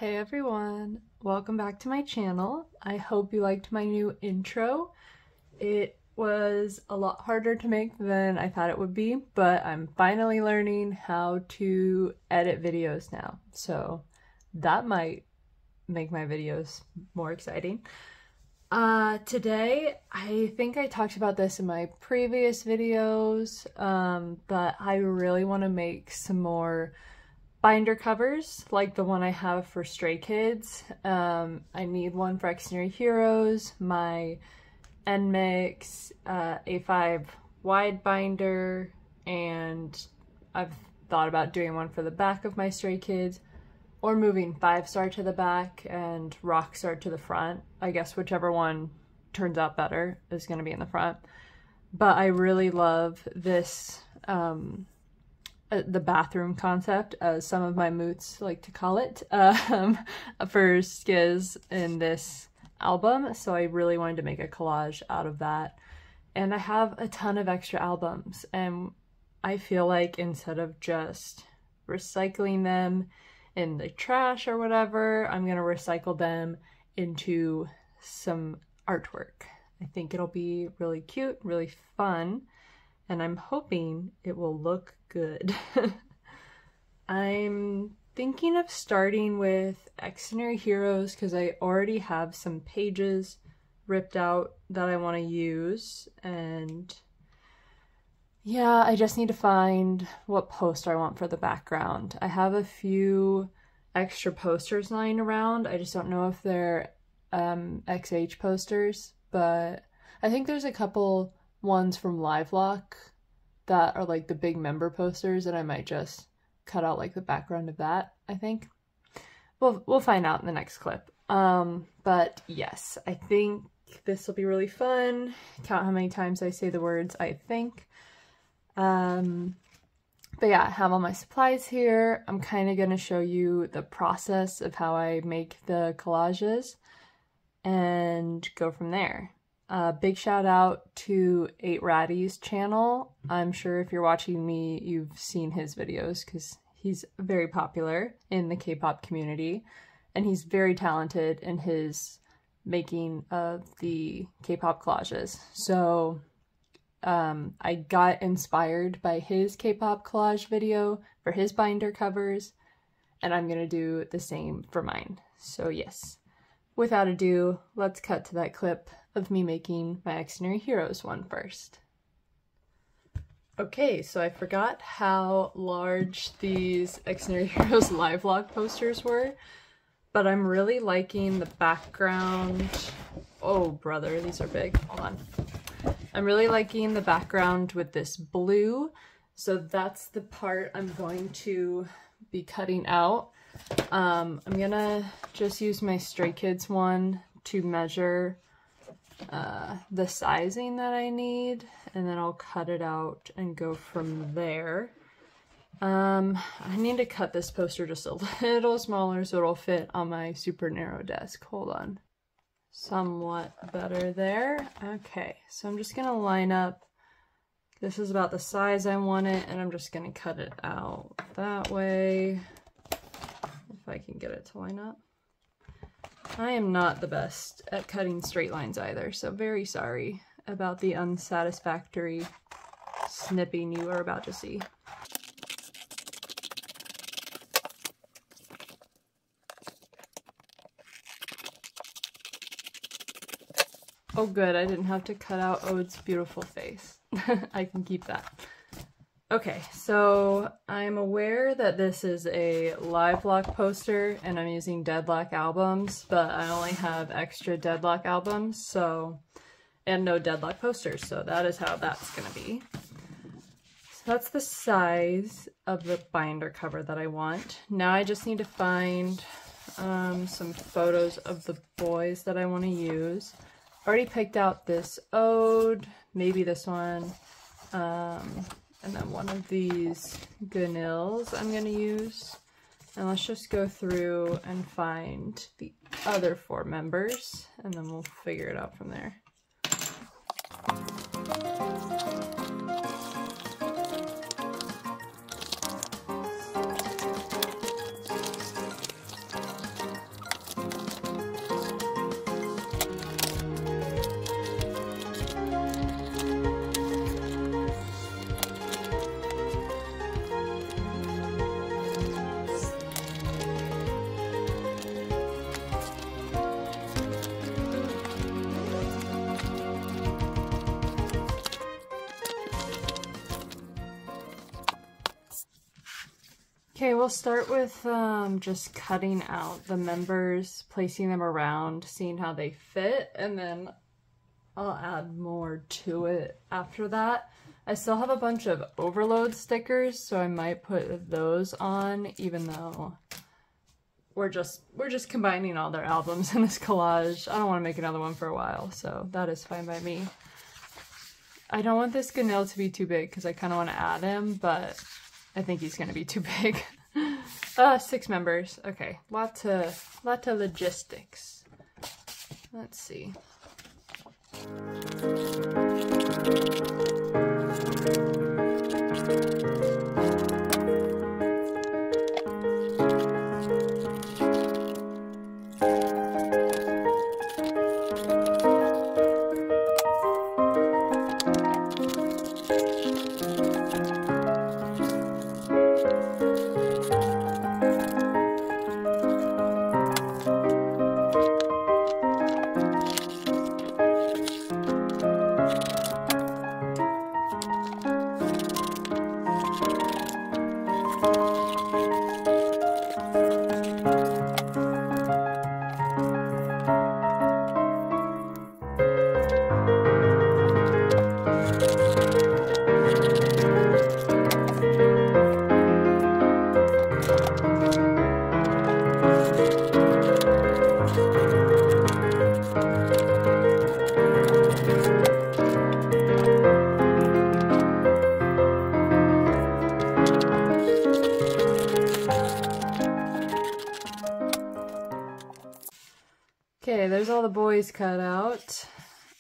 Hey everyone, welcome back to my channel. I hope you liked my new intro. It was a lot harder to make than I thought it would be, but I'm finally learning how to edit videos now, so that might make my videos more exciting. Today, I think I talked about this in my previous videos, but I really want to make some more binder covers like the one I have for Stray Kids. I need one for Extraordinary Heroes, my NMIXX A5 wide binder, and I've thought about doing one for the back of my Stray Kids, or moving 5-star to the back and Rockstar to the front. I guess whichever one turns out better is going to be in the front. But I really love this, the bathroom concept, as some of my moots like to call it, for SKZ in this album. So I really wanted to make a collage out of that. And I have a ton of extra albums, and I feel like instead of just recycling them in the trash or whatever, I'm gonna recycle them into some artwork. I think it'll be really cute, really fun, and I'm hoping it will look good. I'm thinking of starting with Extraordinary Heroes because I already have some pages ripped out that I want to use, and yeah, I just need to find what poster I want for the background. I have a few extra posters lying around. I just don't know if they're XH posters, but I think there's a couple ones from LiveLock that are like the big member posters, and I might just cut out like the background of that, I think. We'll find out in the next clip. But yes, I think this will be really fun. Count how many times I say the words I think. But yeah, I have all my supplies here. I'm kind of going to show you the process of how I make the collages and go from there. Big shout out to 8Ratty's channel. I'm sure if you're watching me, you've seen his videos because he's very popular in the K-pop community, and he's very talented in his making of the K-pop collages. So I got inspired by his K-pop collage video for his binder covers, and I'm gonna do the same for mine. So yes, without ado, let's cut to that clip of me making my Extraordinary Heroes one first. Okay, so I forgot how large these Extraordinary Heroes live log posters were, but I'm really liking the background. Oh brother, these are big, hold on. I'm really liking the background with this blue, so that's the part I'm going to be cutting out. I'm gonna just use my Stray Kids one to measure the sizing that I need, and then I'll cut it out and go from there. I need to cut this poster just a little smaller so it'll fit on my super narrow desk. Hold on. Somewhat better there. Okay, so I'm just gonna line up. This is about the size I want it, and I'm just gonna cut it out that way, if I can get it to line up. I am not the best at cutting straight lines either, so very sorry about the unsatisfactory snipping you are about to see. Oh good, I didn't have to cut out Ode's beautiful face. I can keep that. Okay, so I'm aware that this is a LiveLock poster and I'm using Deadlock albums, but I only have extra Deadlock albums, so, and no Deadlock posters, so that is how that's gonna be. So that's the size of the binder cover that I want. Now I just need to find some photos of the boys that I want to use. Already picked out this Ode, maybe this one, and then one of these Ganils I'm going to use. And let's just go through and find the other 4 members, and then we'll figure it out from there. Okay, we'll start with just cutting out the members, placing them around, seeing how they fit, and then I'll add more to it after that. I still have a bunch of overload stickers, so I might put those on, even though we're just combining all their albums in this collage. I don't want to make another one for a while, so that is fine by me. I don't want this Ganil to be too big because I kind of want to add him, but I think he's going to be too big. 6 members. Okay, lot of logistics. Let's see. Okay, there's all the boys cut out.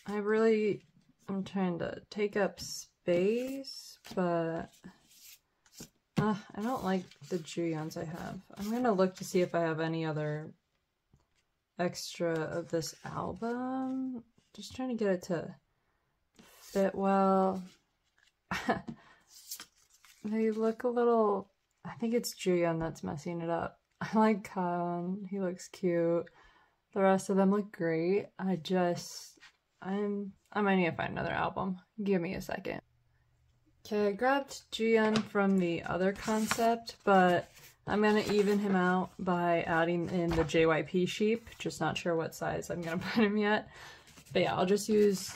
I'm trying to take up space, but I don't like the Juyeons I have. I'm gonna look to see if I have any other extra of this album. Just trying to get it to fit well. They look a little, I think it's Juyeon that's messing it up. I like Kaon, he looks cute. The rest of them look great. I might need to find another album. Give me a second. Okay, I grabbed Juyeon from the other concept, but I'm gonna even him out by adding in the JYP sheep. Just not sure what size I'm gonna put him yet. But yeah, I'll just use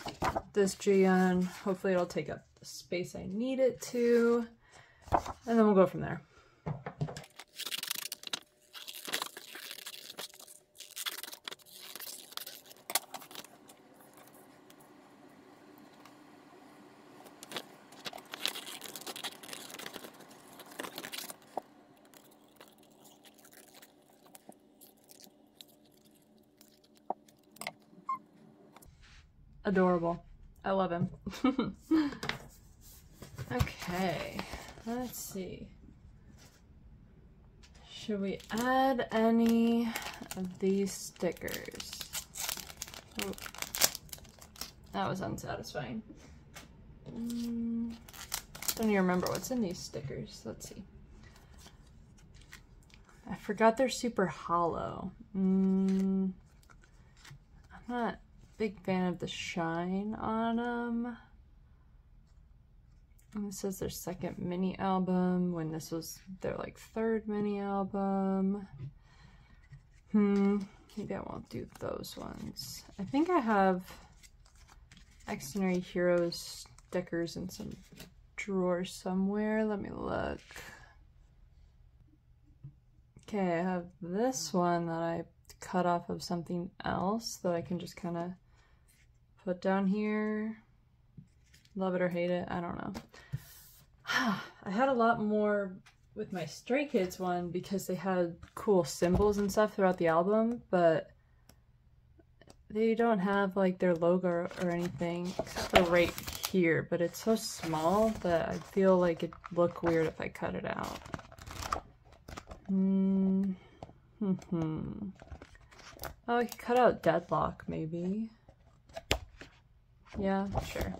this Juyeon. Hopefully it'll take up the space I need it to. And then we'll go from there. Adorable. I love him. Okay, let's see. Should we add any of these stickers? Oh, that was unsatisfying. Don't even remember what's in these stickers. Let's see. I forgot they're super hollow. I'm not a big fan of the shine on them. And it says their second mini album when this was their like 3rd mini album. Maybe I won't do those ones. I think I have Extraordinary Heroes stickers in some drawer somewhere. Let me look. Okay, I have this one that I cut off of something else that I can just kind of put down here. Love it or hate it, I don't know. I had a lot more with my Stray Kids one because they had cool symbols and stuff throughout the album, but they don't have like their logo or anything except for right here, but it's so small that I feel like it'd look weird if I cut it out. Oh, I could cut out Deadlock maybe. Yeah, sure.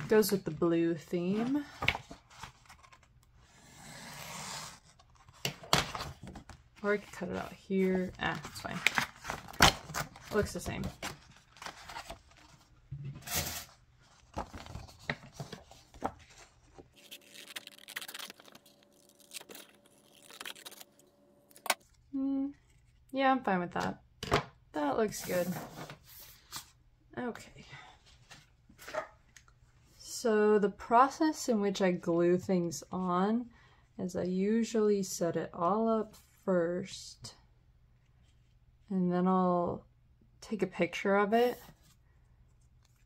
Goes with the blue theme. Or I could cut it out here. Ah, it's fine. Looks the same. Yeah, I'm fine with that. That looks good. Okay. So the process in which I glue things on is I usually set it all up first, and then I'll take a picture of it,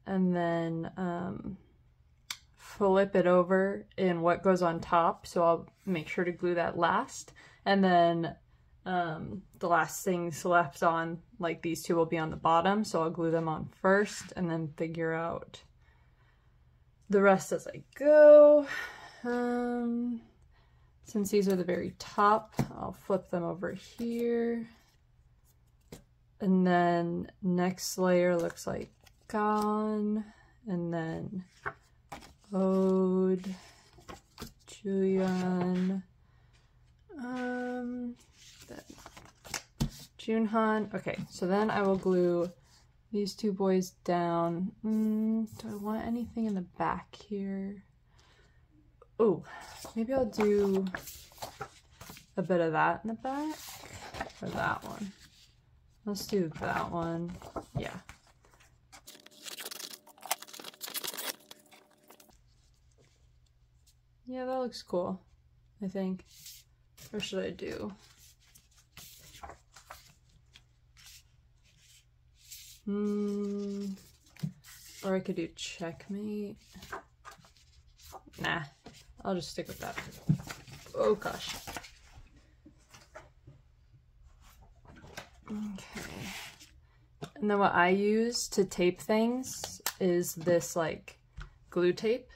and then flip it over in what goes on top. So I'll make sure to glue that last, and then the last things left on, like these two, will be on the bottom, so I'll glue them on first and then figure out the rest as I go. Since these are the very top, I'll flip them over here, and then next layer looks like Gone, and then Ode, Julian, Junhan. Okay, so then I will glue these two boys down. Do I want anything in the back here? Oh, maybe I'll do a bit of that in the back, or that one. Let's do that one. Yeah. Yeah, that looks cool, I think. Or should I do? Or I could do checkmate. Nah, I'll just stick with that. Oh gosh. Okay. And then what I use to tape things is this like glue tape.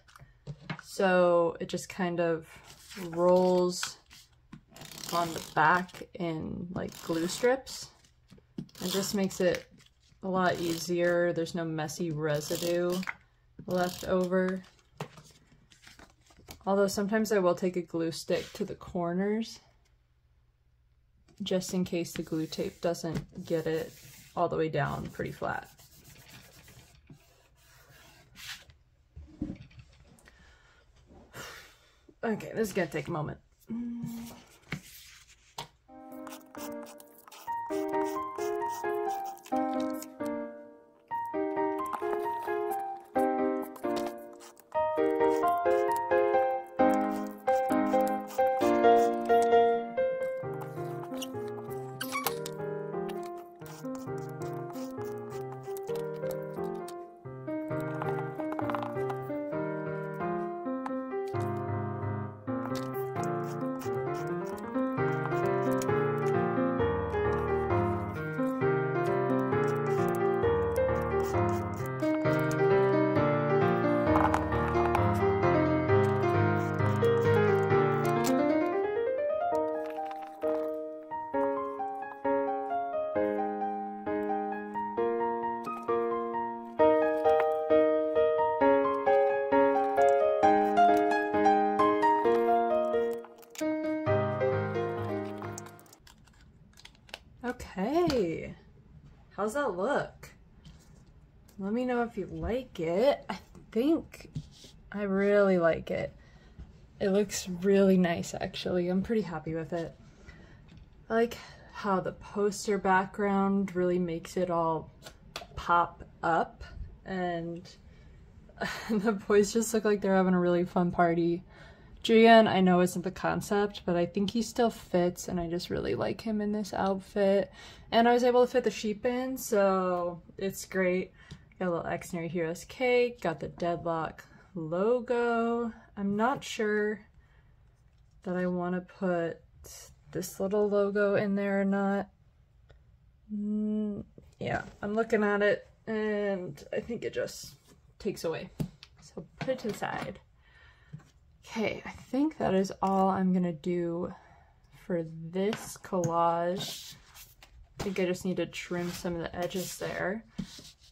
So it just kind of rolls on the back in like glue strips. It just makes it a lot easier. There's no messy residue left over. Although sometimes I will take a glue stick to the corners just in case the glue tape doesn't get it all the way down pretty flat. Okay, this is gonna take a moment. Okay, how's that look? Let me know if you like it. I think I really like it. It looks really nice, actually. I'm pretty happy with it. I like how the poster background really makes it all pop up, and the boys just look like they're having a really fun party. Julian, I know isn't the concept, but I think he still fits, and I just really like him in this outfit. And I was able to fit the sheep in, so it's great. Got a little X near Hero's Cake, got the Deadlock logo. I'm not sure that I want to put this little logo in there or not. Yeah, I'm looking at it, and I think it just takes away. So put it to the side. Okay, I think that is all I'm gonna do for this collage. I think I just need to trim some of the edges there.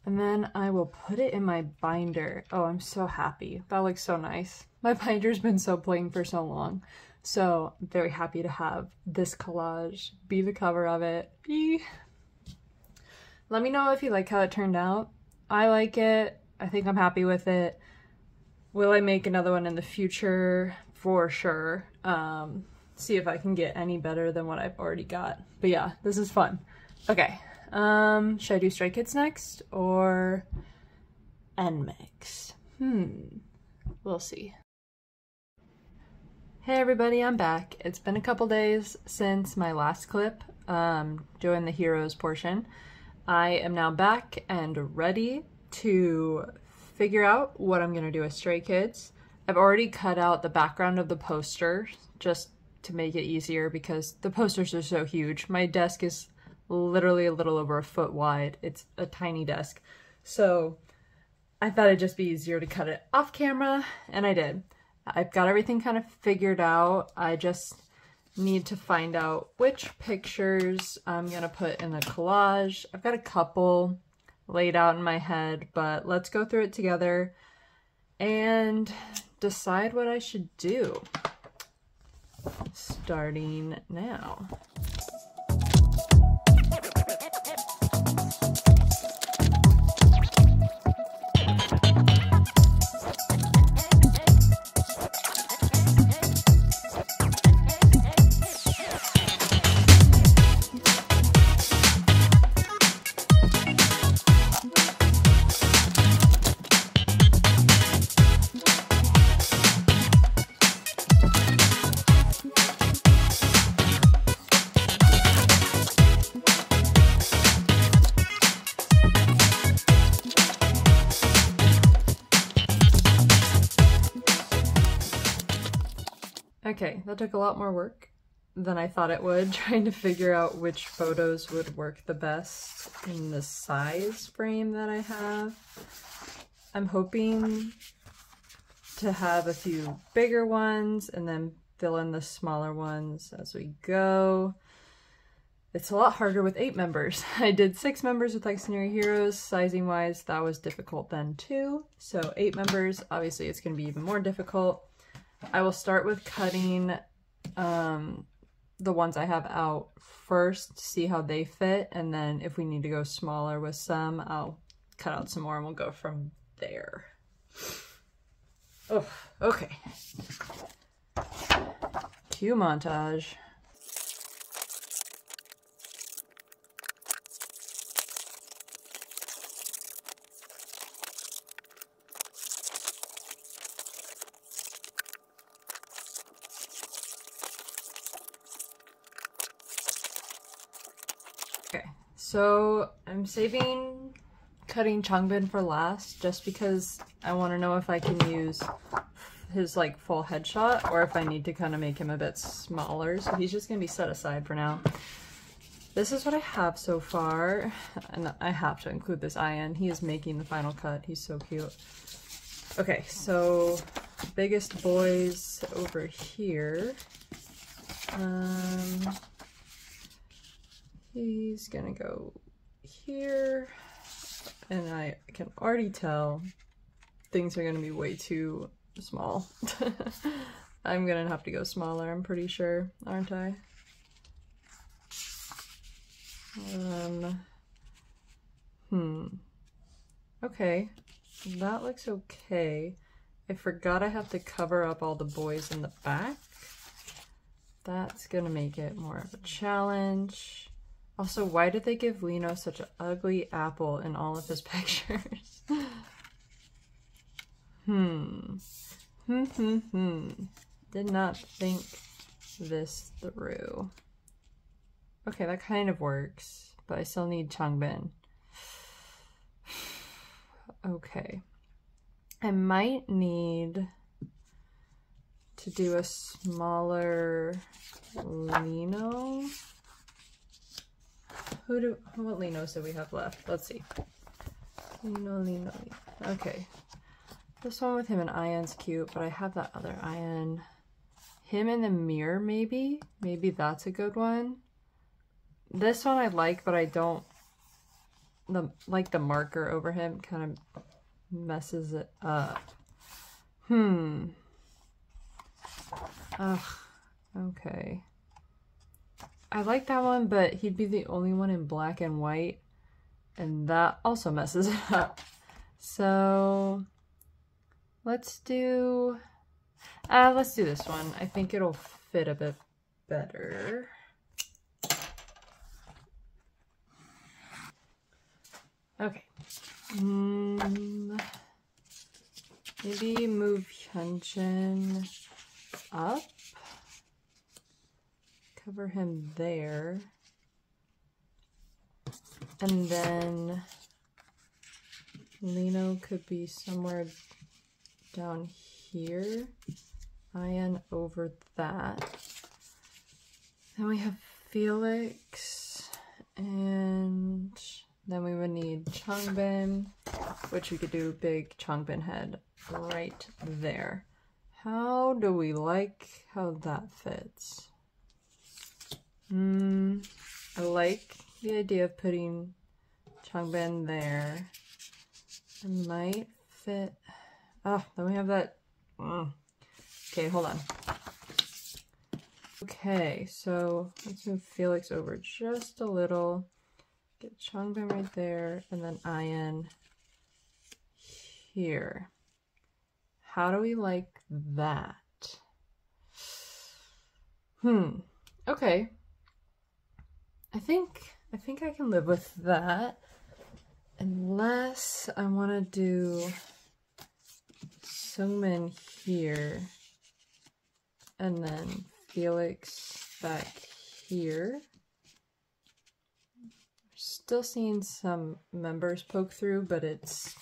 And then I will put it in my binder. Oh, I'm so happy. That looks so nice. My binder's been so plain for so long. So I'm very happy to have this collage be the cover of it. Eee. Let me know if you like how it turned out. I like it. I think I'm happy with it. Will I make another one in the future? For sure. see if I can get any better than what I've already got. But yeah, this is fun. Okay, should I do Stray Kids next or NMIXX? We'll see. Hey everybody, I'm back. It's been a couple days since my last clip doing the heroes portion. I am now back and ready to figure out what I'm gonna do with Stray Kids. I've already cut out the background of the poster just to make it easier because the posters are so huge. My desk is literally a little over a foot wide. It's a tiny desk. So I thought it'd just be easier to cut it off camera, and I did. I've got everything kind of figured out. I just need to find out which pictures I'm gonna put in the collage. I've got a couple laid out in my head, but let's go through it together and decide what I should do. Starting now. Okay, that took a lot more work than I thought it would, trying to figure out which photos would work the best in the size frame that I have. I'm hoping to have a few bigger ones and then fill in the smaller ones as we go. It's a lot harder with 8 members. I did 6 members with Legendary Heroes. Sizing wise, that was difficult then too. So 8 members, obviously it's going to be even more difficult. I will start with cutting the ones I have out first, see how they fit, and then if we need to go smaller with some, I'll cut out some more and we'll go from there. Oh, okay. Cue montage. Okay, so I'm saving cutting Changbin for last just because I want to know if I can use his like full headshot or if I need to kind of make him a bit smaller. So he's just going to be set aside for now. This is what I have so far, and I have to include this Ian. He is making the final cut. He's so cute. Okay, so biggest boys over here. He's gonna go here, and I can already tell things are gonna be way too small. I'm gonna have to go smaller, I'm pretty sure, aren't I? Okay, that looks okay. I forgot I have to cover up all the boys in the back. That's gonna make it more of a challenge. Also, why did they give Lino such an ugly apple in all of his pictures? Did not think this through. Okay, that kind of works, but I still need Changbin. Okay. I might need to do a smaller Lino. What Linos do we have left? Let's see. Lino. Okay. This one with him and Ian's cute, but I have that other Ian. Him in the mirror, maybe? Maybe that's a good one. This one I like, but I don't like the marker over him. Kind of messes it up. Ugh. Okay. I like that one, but he'd be the only one in black and white, and that also messes it up. So let's do this one. I think it'll fit a bit better. Okay. Maybe move Hyunjin up. Cover him there. And then Lino could be somewhere down here. Ian over that. Then we have Felix, and then we would need Changbin, which we could do big Changbin head right there. How do we like how that fits? I like the idea of putting Changbin there. It might fit. Oh, then we have that. Okay, hold on. Okay, so let's move Felix over just a little. Get Changbin right there, and then Ian here. How do we like that? Okay. I think I can live with that. Unless I want to do Sungmin here, and then Felix back here. Still seeing some members poke through, but it's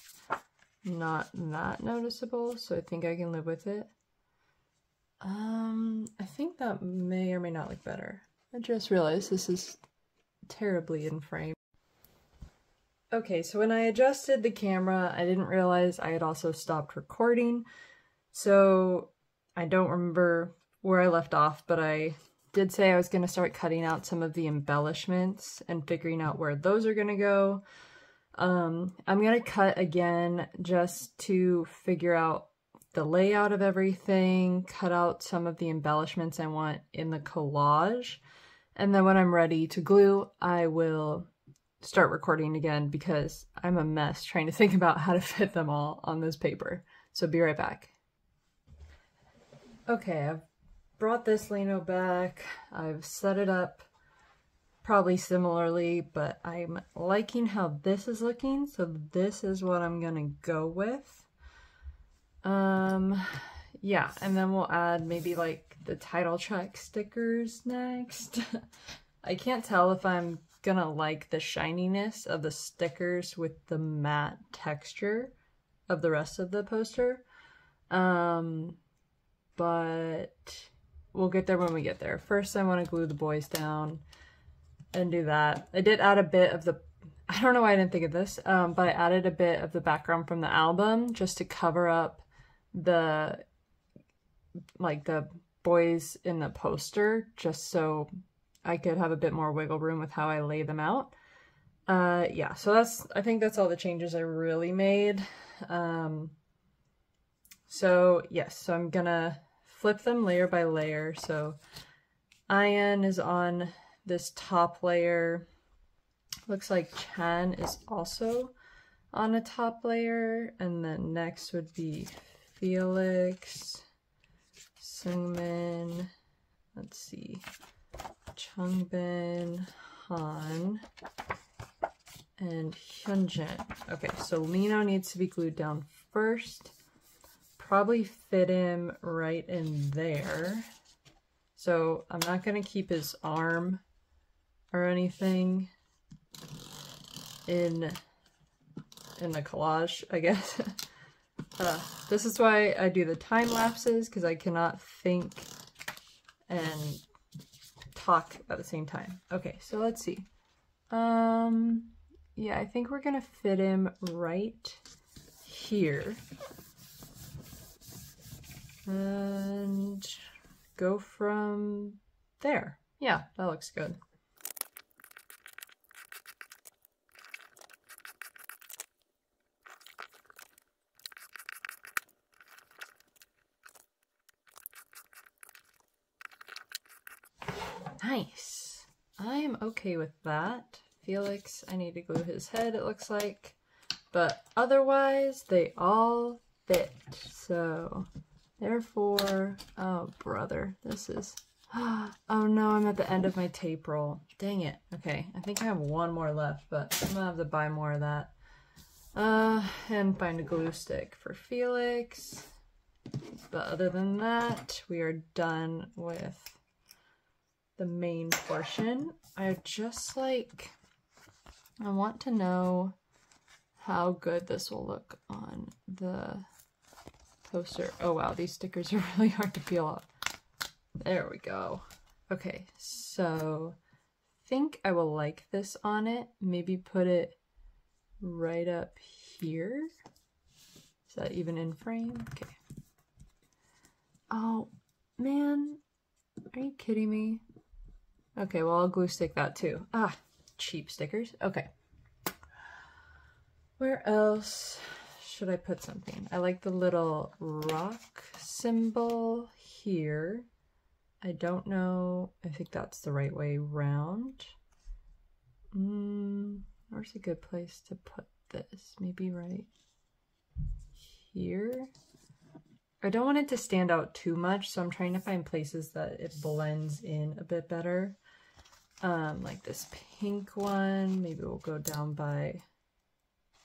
not that noticeable, so I think I can live with it. I think that may or may not look better. I just realized this is terribly in frame. Okay, so when I adjusted the camera, I didn't realize I had also stopped recording, so I don't remember where I left off, but I did say I was going to start cutting out some of the embellishments and figuring out where those are going to go. I'm going to cut again just to figure out the layout of everything, cut out some of the embellishments I want in the collage, and then when I'm ready to glue, I will start recording again because I'm a mess trying to think about how to fit them all on this paper. So be right back. Okay, I've brought this Lino back. I've set it up probably similarly, but I'm liking how this is looking, so this is what I'm gonna go with. Yeah, and then we'll add maybe like the title track stickers next. I can't tell if I'm gonna like the shininess of the stickers with the matte texture of the rest of the poster, but we'll get there when we get there. First I want to glue the boys down and do that. I did add a bit of the, I don't know why I didn't think of this, but I added a bit of the background from the album just to cover up the, like the boys in the poster, just so I could have a bit more wiggle room with how I lay them out. Yeah, so I think that's all the changes I really made. So yes, so I'm gonna flip them layer by layer. So Ian is on this top layer. Looks like Chan is also on a top layer, and then next would be Felix, Sungmin, let's see, Changbin, Han, and Hyunjin. Okay, so Lino needs to be glued down first. Probably fit him right in there. So I'm not gonna keep his arm or anything in the collage, I guess. This is why I do the time lapses, because I cannot think and talk at the same time. Okay, so let's see. Yeah, I think we're gonna fit him right here. And go from there. Yeah, that looks good. Nice. I am okay with that. Felix, I need to glue his head, it looks like. But otherwise, they all fit. So, therefore, oh brother, this is Oh no, I'm at the end of my tape roll. Dang it. Okay, I think I have one more left, but I'm gonna have to buy more of that. And find a glue stick for Felix. But other than that, we are done with the main portion. I want to know how good this will look on the poster. Oh wow, these stickers are really hard to peel off. There we go. Okay, so I think I will like this on it. Maybe put it right up here. Is that even in frame? Okay. Oh man, are you kidding me? Okay, well I'll glue stick that too. Ah, cheap stickers. Okay. Where else should I put something? I like the little rock symbol here. I don't know. I think that's the right way round. Where's a good place to put this? Maybe right here. I don't want it to stand out too much, so I'm trying to find places that it blends in a bit better. Like this pink one. Maybe we'll go down by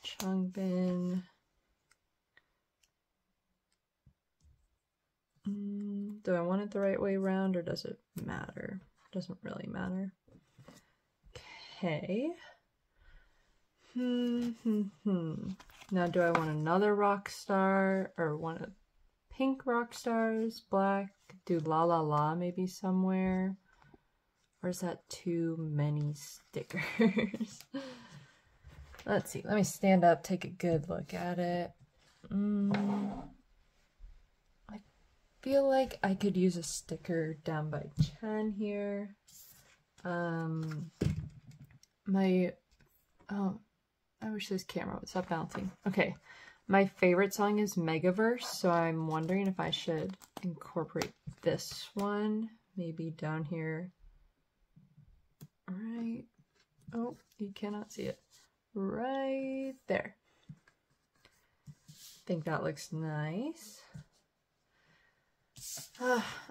Changbin. Do I want it the right way around, or does it matter? Doesn't really matter. Okay. Now, do I want another rock star, or want a pink rock stars, black? Do La La La maybe somewhere? Or is that too many stickers? Let's see. Let me stand up, take a good look at it. I feel like I could use a sticker down by Chen here. I wish this camera would stop bouncing. Okay, my favorite song is Megaverse, so I'm wondering if I should incorporate this one, maybe down here. Right, oh, you cannot see it. Right there. I think that looks nice.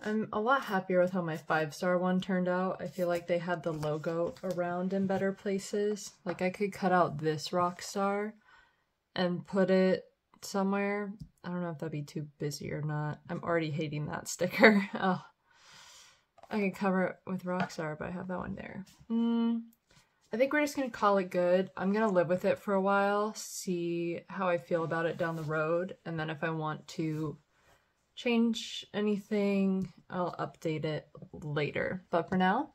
I'm a lot happier with how my 5-star one turned out. I feel like they had the logo around in better places. Like I could cut out this rock star and put it somewhere. I don't know if that'd be too busy or not. I'm already hating that sticker. Oh, I could cover it with rockstar, but I have that one there. I think we're just gonna call it good. I'm gonna live with it for a while, see how I feel about it down the road, and then if I want to change anything, I'll update it later. But for now,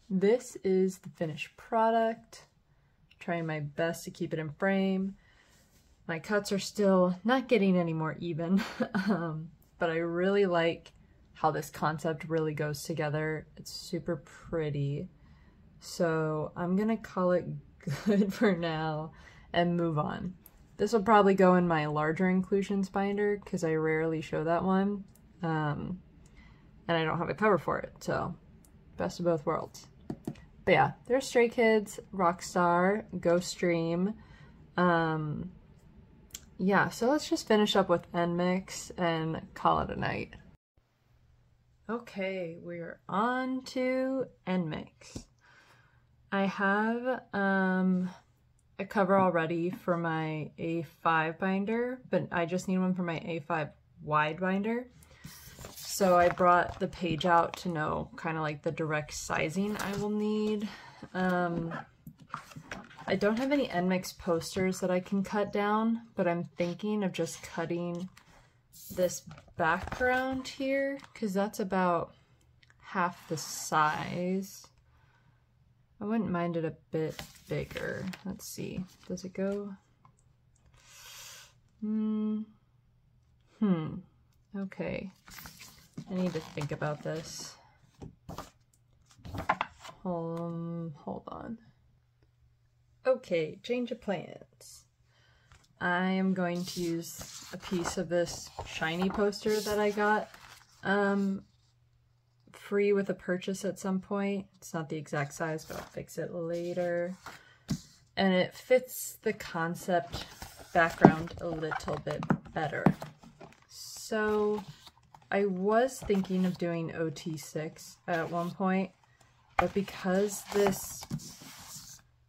this is the finished product. Trying my best to keep it in frame. My cuts are still not getting any more even, but I really like how this concept really goes together. It's super pretty. So I'm gonna call it good for now and move on. This will probably go in my larger inclusions binder because I rarely show that one. And I don't have a cover for it, so best of both worlds. But yeah, there's Stray Kids, Rockstar, Ghost Dream. Yeah, so let's just finish up with NMIXX and call it a night. Okay, we're on to NMIXX. I have a cover already for my A5 binder, but I just need one for my A5 wide binder. So I brought the page out to know kind of like the direct sizing I will need. I don't have any NMIXX posters that I can cut down, but I'm thinking of just cutting this background here because that's about half the size. I wouldn't mind it a bit bigger. Let's see. Does it go? Okay. I need to think about this. Hold on. Okay, change of plans. I am going to use a piece of this shiny poster that I got free with a purchase at some point. It's not the exact size, but I'll fix it later. And it fits the concept background a little bit better. So I was thinking of doing OT6 at one point, but because this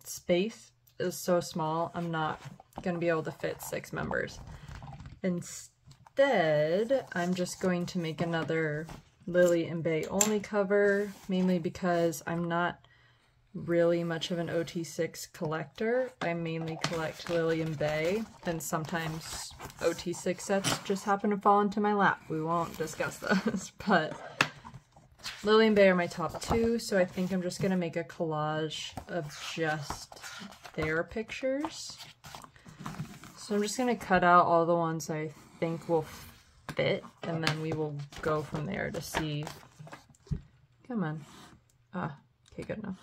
space is so small, I'm not going to be able to fit 6 members. Instead, I'm just going to make another Lily and Bay only cover, mainly because I'm not really much of an OT6 collector. I mainly collect Lily and Bay, and sometimes OT6 sets just happen to fall into my lap. We won't discuss those, but Lily and Bay are my top 2, so I think I'm just going to make a collage of just their pictures. So I'm just going to cut out all the ones I think will fit, and then we will go from there to see. Come on. Ah, okay, good enough.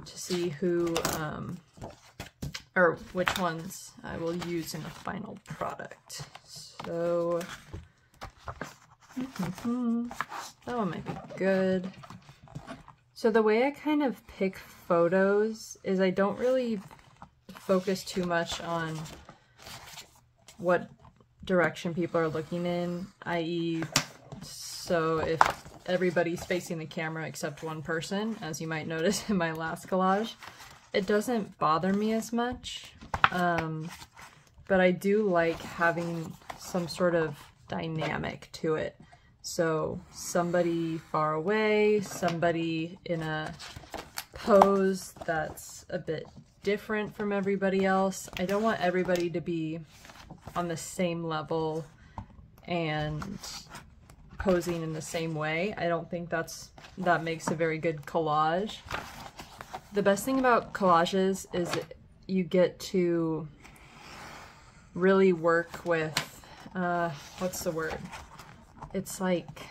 To see who, or which ones I will use in a final product. So, that one might be good. So the way I kind of pick photos is I don't really focus too much on what direction people are looking in, i.e., so if everybody's facing the camera except one person, as you might notice in my last collage, it doesn't bother me as much, but I do like having some sort of dynamic to it. So somebody far away, somebody in a pose that's a bit different from everybody else. I don't want everybody to be on the same level and posing in the same way. I don't think that makes a very good collage. The best thing about collages is you get to really work with, what's the word? It's like,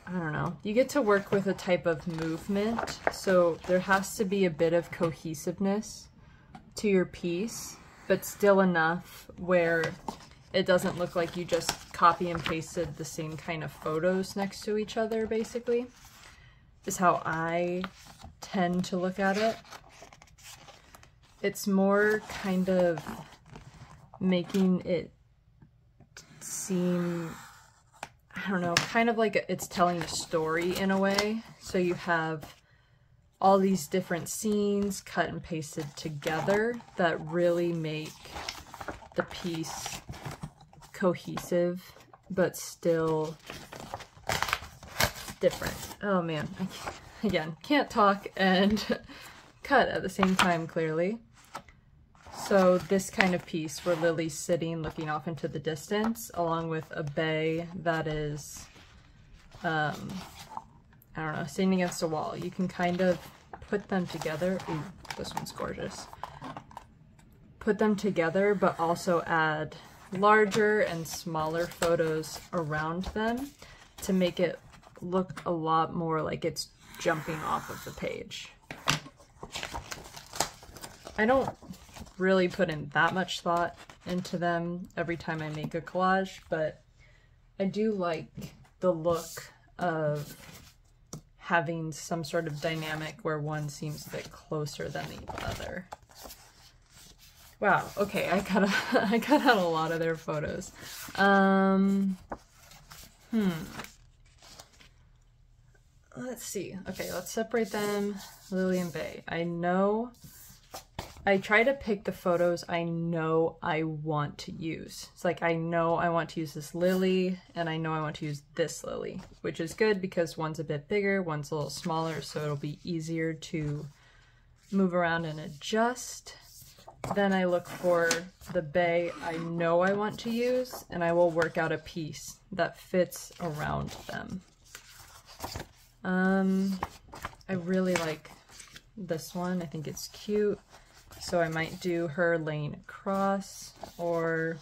I don't know. You get to work with a type of movement, so there has to be a bit of cohesiveness to your piece, but still enough where it doesn't look like you just copy and pasted the same kind of photos next to each other, basically, is how I tend to look at it. It's more kind of making it seem, I don't know, kind of like it's telling a story in a way. So you have all these different scenes cut and pasted together that really make the piece cohesive, but still different. Oh man, again, can't talk and cut at the same time, clearly. So this kind of piece where Lily's sitting looking off into the distance, along with a Bay that is, I don't know, sitting against a wall. You can kind of put them together. Ooh, this one's gorgeous. Put them together, but also add larger and smaller photos around them to make it look a lot more like it's jumping off of the page. I don't really put in that much thought into them every time I make a collage, but I do like the look of having some sort of dynamic where one seems a bit closer than the other. Wow, okay, I cut out a lot of their photos. Let's see. Okay, let's separate them. Lily and Bay. I try to pick the photos I know I want to use. It's like I know I want to use this Lily, and I know I want to use this Lily, which is good because one's a bit bigger, one's a little smaller, so it'll be easier to move around and adjust. Then I look for the Bay I know I want to use, and I will work out a piece that fits around them. I really like this one. I think it's cute. So I might do her laying across or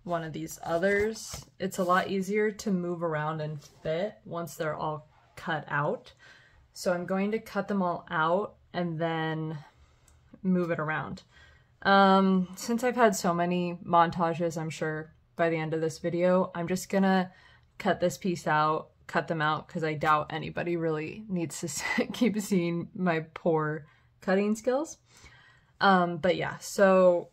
one of these others. It's a lot easier to move around and fit once they're all cut out. So I'm going to cut them all out and then move it around. Since I've had so many montages, I'm sure by the end of this video, I'm just gonna cut this piece out, cut them out, because I doubt anybody really needs to keep seeing my poor cutting skills. But yeah, so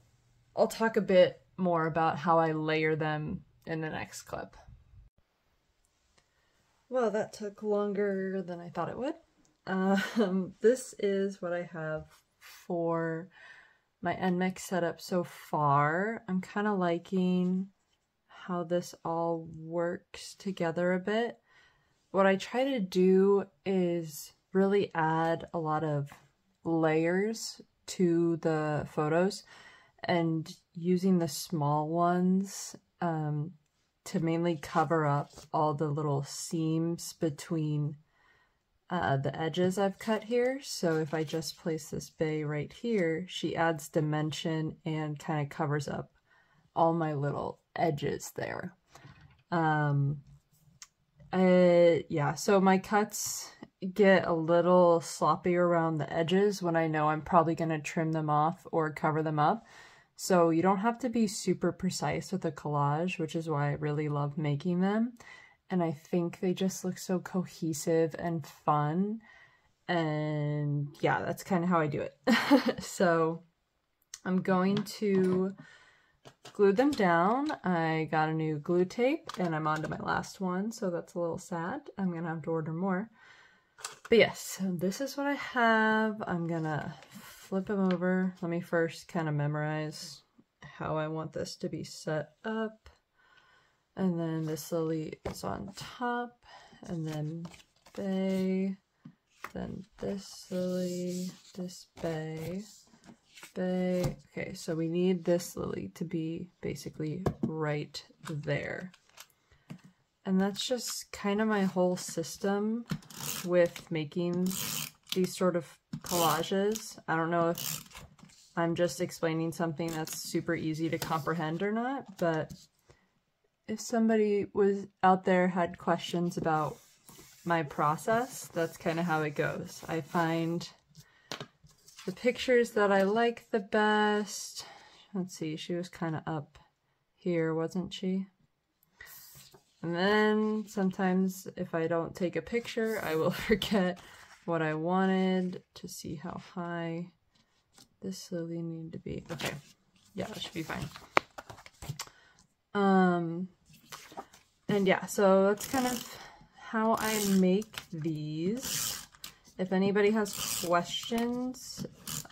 I'll talk a bit more about how I layer them in the next clip. Well, that took longer than I thought it would. This is what I have for my NMIXX setup so far. I'm kind of liking how this all works together a bit. What I try to do is really add a lot of layers to the photos, and using the small ones to mainly cover up all the little seams between the edges I've cut here. So if I just place this bay right here, she adds dimension and kind of covers up all my little edges there. Yeah, so my cuts get a little sloppy around the edges when I know I'm probably going to trim them off or cover them up. So you don't have to be super precise with a collage, which is why I really love making them. And I think they just look so cohesive and fun. And yeah, that's kind of how I do it. So I'm going to glue them down. I got a new glue tape and I'm on to my last one, so that's a little sad. I'm gonna have to order more. But yes, so this is what I have. I'm gonna flip them over. Let me first kind of memorize how I want this to be set up. And then this lily is on top, and then bay, then this lily, this bay, bay. Okay, so we need this lily to be basically right there. And that's just kind of my whole system with making these sort of collages. I don't know if I'm just explaining something that's super easy to comprehend or not, but if somebody was out there had questions about my process, that's kind of how it goes. I find the pictures that I like the best. Let's see, she was kind of up here, wasn't she? And then sometimes if I don't take a picture, I will forget what I wanted to see how high this lily needed to be. Okay, yeah, that should be fine. And yeah, so that's kind of how I make these. If anybody has questions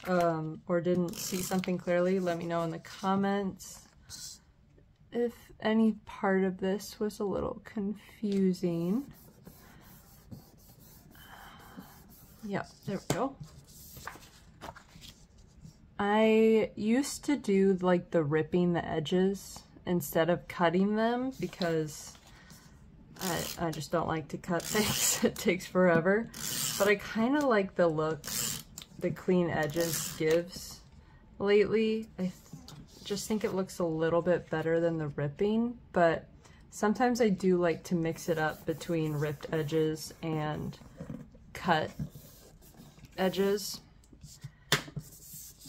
or didn't see something clearly, let me know in the comments. If any part of this was a little confusing. Yep, there we go. I used to do like the ripping the edges instead of cutting them because I just don't like to cut things. It takes forever. But I kind of like the look the clean edges gives lately. I just think it looks a little bit better than the ripping, but sometimes I do like to mix it up between ripped edges and cut edges.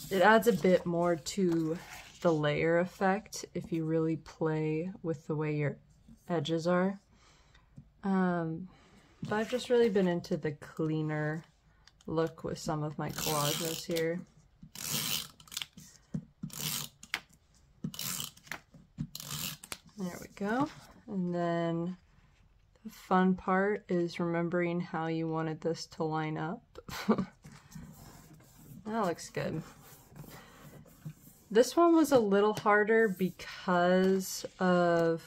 It adds a bit more to the layer effect if you really play with the way your edges are. But I've just really been into the cleaner look with some of my collages here. There we go. And then the fun part is remembering how you wanted this to line up. That looks good. This one was a little harder because of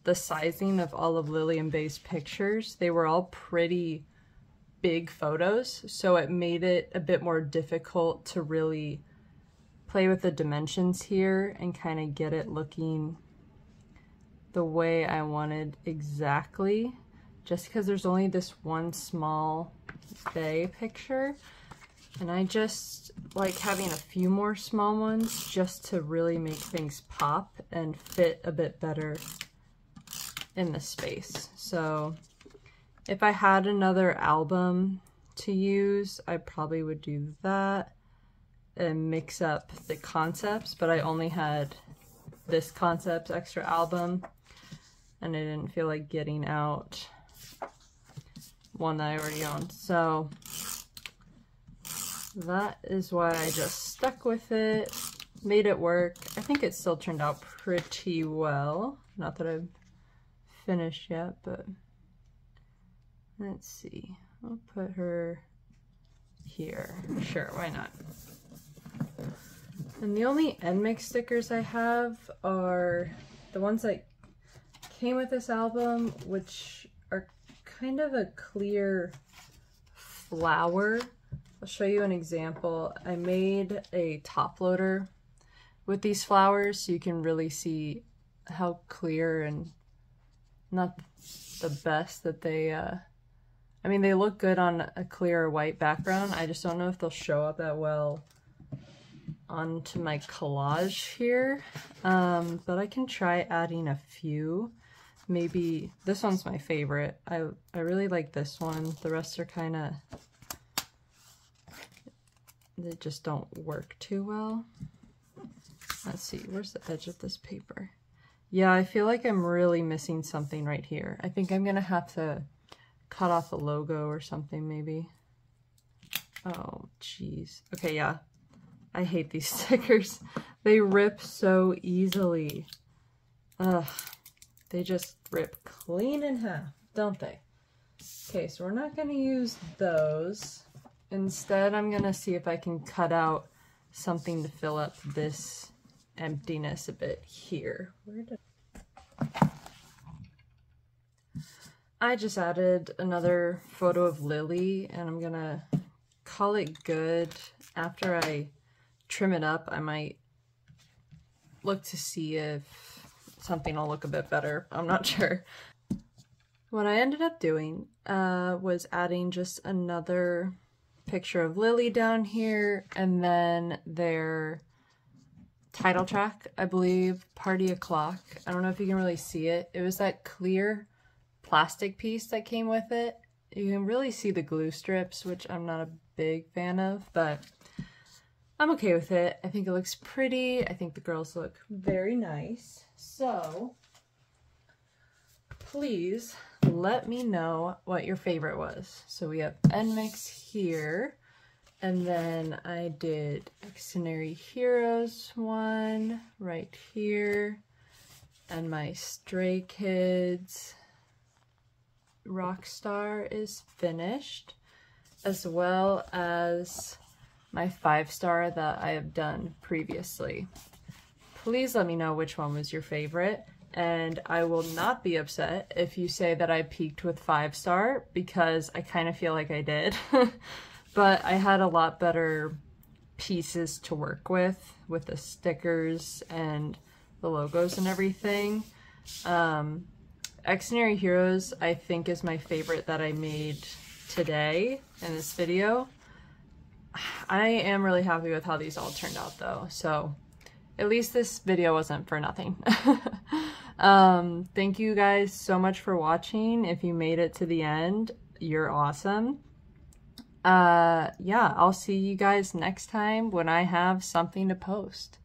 the sizing of all of Lily and Bay's pictures. They were all pretty big photos, so it made it a bit more difficult to really play with the dimensions here and kind of get it looking the way I wanted exactly, just because there's only this one small Bay picture, and I just like having a few more small ones just to really make things pop and fit a bit better in the space. So if I had another album to use, I probably would do that and mix up the concepts, but I only had this concept extra album and I didn't feel like getting out one that I already owned. So that is why I just stuck with it, made it work. I think it still turned out pretty well. Not that I've finished yet, but let's see. I'll put her here. Sure, why not? And the only NMIXX stickers I have are the ones that came with this album, which are kind of a clear flower. I'll show you an example. I made a top loader with these flowers so you can really see how clear and not the best that they, I mean, they look good on a clear white background. I just don't know if they'll show up that well onto my collage here, but I can try adding a few. Maybe this one's my favorite. I really like this one. The rest are kind of, they just don't work too well. Let's see, where's the edge of this paper? Yeah, I feel like I'm really missing something right here. I think I'm gonna have to cut off the logo or something maybe. Oh, jeez. Okay, yeah. I hate these stickers. They rip so easily. Ugh. They just rip clean in half, don't they? Okay, so we're not gonna use those. Instead, I'm gonna see if I can cut out something to fill up this emptiness a bit here. Where did I just added another photo of Lily, and I'm gonna call it good. After I trim it up, I might look to see if something will look a bit better. I'm not sure. What I ended up doing was adding just another picture of Lily down here, and then their title track, I believe, Party O'Clock. I don't know if you can really see it. It was that clear plastic piece that came with it. You can really see the glue strips, which I'm not a big fan of, but I'm okay with it. I think it looks pretty. I think the girls look very nice. So please let me know what your favorite was. So we have NMIXX here, and then I did Extraordinary Heroes one right here, and my Stray Kids Rockstar is finished, as well as my 5-star that I have done previously. Please let me know which one was your favorite, and I will not be upset if you say that I peaked with 5-star, because I kind of feel like I did. But I had a lot better pieces to work with the stickers and the logos and everything. Extraordinary Heroes, I think, is my favorite that I made today in this video. I am really happy with how these all turned out though, so at least this video wasn't for nothing. Thank you guys so much for watching. If you made it to the end, you're awesome. Yeah, I'll see you guys next time when I have something to post.